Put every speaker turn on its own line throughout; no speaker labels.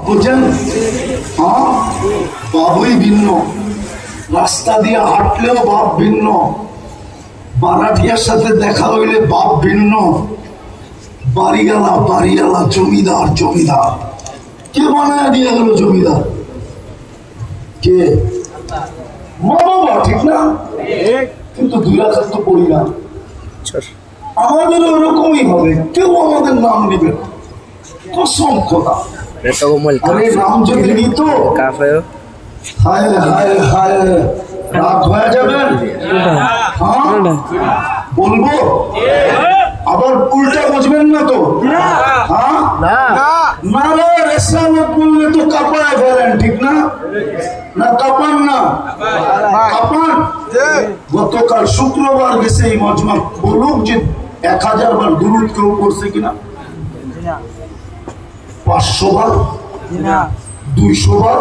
বুঝছেন? হ্যাঁ, বাবুই ভিন্ন। রাস্তা দিয়ে হাঁটলেও বাপ ভিন্ন, বারাটিয়ার সাথে দেখা হইলে বাপ ভিন্ন। বাড়িওয়ালা বাড়িওয়ালা, জমিদার জমিদার। কে বানায় দিয়ে গেল জমিদার? কে? মা বাবা, ঠিক না? কিন্তু দুই রাখার তো পড়ি না। আমাদের ওরকমই হবে, কেউ আমাদের নাম নিবে না, কসম খোদা। আরে নাম যদি নিত, হায় হায় হায়, রাগ হয়ে যাবেন। হ্যাঁ, বলবো আবার উল্টা বুঝবেন না তো? হ্যাঁ, না রে, রেসালত বললে তো কাপায় ফেলেন, ঠিক না? না কাপান না? কাপান। গতকাল শুক্রবার গেছে এই মজমা, বলুক যে 1000 বার দুরূদ কেউ করছে কিনা? 500 বার, 200 বার।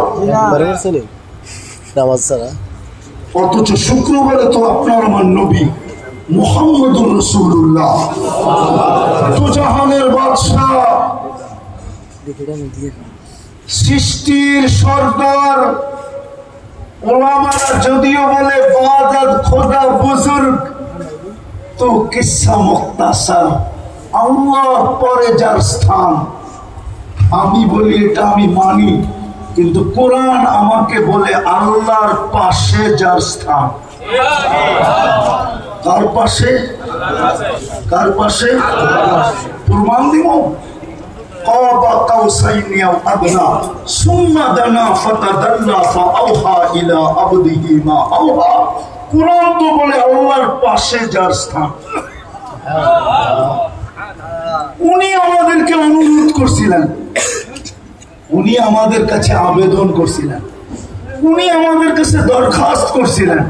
অথচ শুক্রবারে তো আপনার আমার নবী মুহাম্মদুর রাসূলুল্লাহ, দুজাহানের বাদশা, সৃষ্টির সর্দার। ওলামারা যদিও বলে বাদাত খোদা বুজুর্গ, তো কিসসা মুখতাসার, আল্লাহ পরে যার স্থান। আমি বলি এটা আমি মানি, কিন্তু কোরআন আমাকে বলে আল্লাহর পাশে যার স্থান। কার পাশে? কার পাশে? প্রমাণ দিব। قاب قوسين أو أدنى ثم دنا فتدلى فأوحى إلى عبده ما أوحى। কুরআন তো বলে আল্লাহর পাশে যার স্থান। উনি আমাদেরকে অনুরোধ করছিলেন, উনি আমাদের কাছে আবেদন করছিলেন, উনি আমাদের কাছে দরখাস্ত করছিলেন,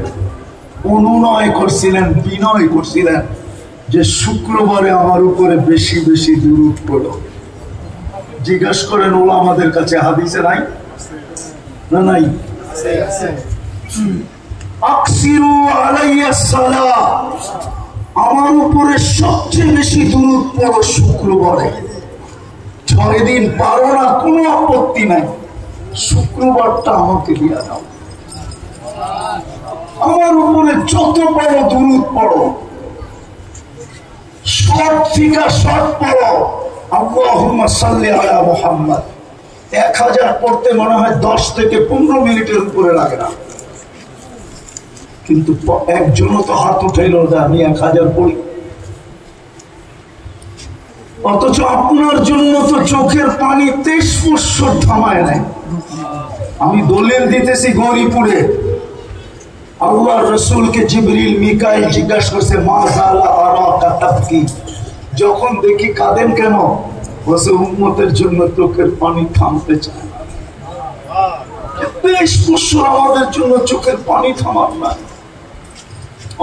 অনুনয় করছিলেন, বিনয় করছিলেন যে শুক্রবারে আমার উপরে বেশি বেশি দুরূদ পড়ো। জিজ্ঞাসা করেন, ওলা আমাদের কাছে হাদিসে নাই না? নাই। আকসিরু আলাইয়া সালাহ, আমার উপরে সবচেয়ে বেশি দুরূদ পড়ো শুক্রবারে। 6 দিন পারো না, কোনো আপত্তি নাই, শুক্রবারটা আমাকে দিয়া দাও। আমার উপরে যত পারো দুরূদ পড়ো, শর্ট ফিকা শর্ট পড়ো। আল্লাহুম্মা সাল্লি আলা মুহাম্মদ 1000 পড়তে মনে হয় 10 থেকে 15 মিনিটের উপরে লাগে না, কিন্তু একজনও তো হাত উঠাইল যে আমি 1000 পড়ি। অথচ আপনার জন্য তো চোখের পানি 23 বছর থামায় নাই। আমি দলিল দিতেছি, গৌরীপুরে আল্লাহর রাসূলকে জিবরিল মিকাইল জিজ্ঞাসা করছে, মা যালা আরাকা তাবকি, যখন দেখি কাঁদেন কেন? বসে উম্মতের জন্য চোখের পানি থামতে চায় না। 23 বছর আমাদের জন্য চোখের পানি থামার না।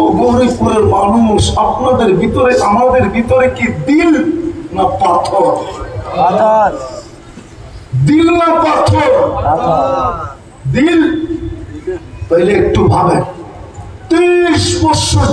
ও গৌরীপুরের মানুষ, আপনাদের ভিতরে আমাদের ভিতরে কি দিল না পাথর? দিল না পাথর? দিল। তাহলে একটু ভাবেন, 23 বছর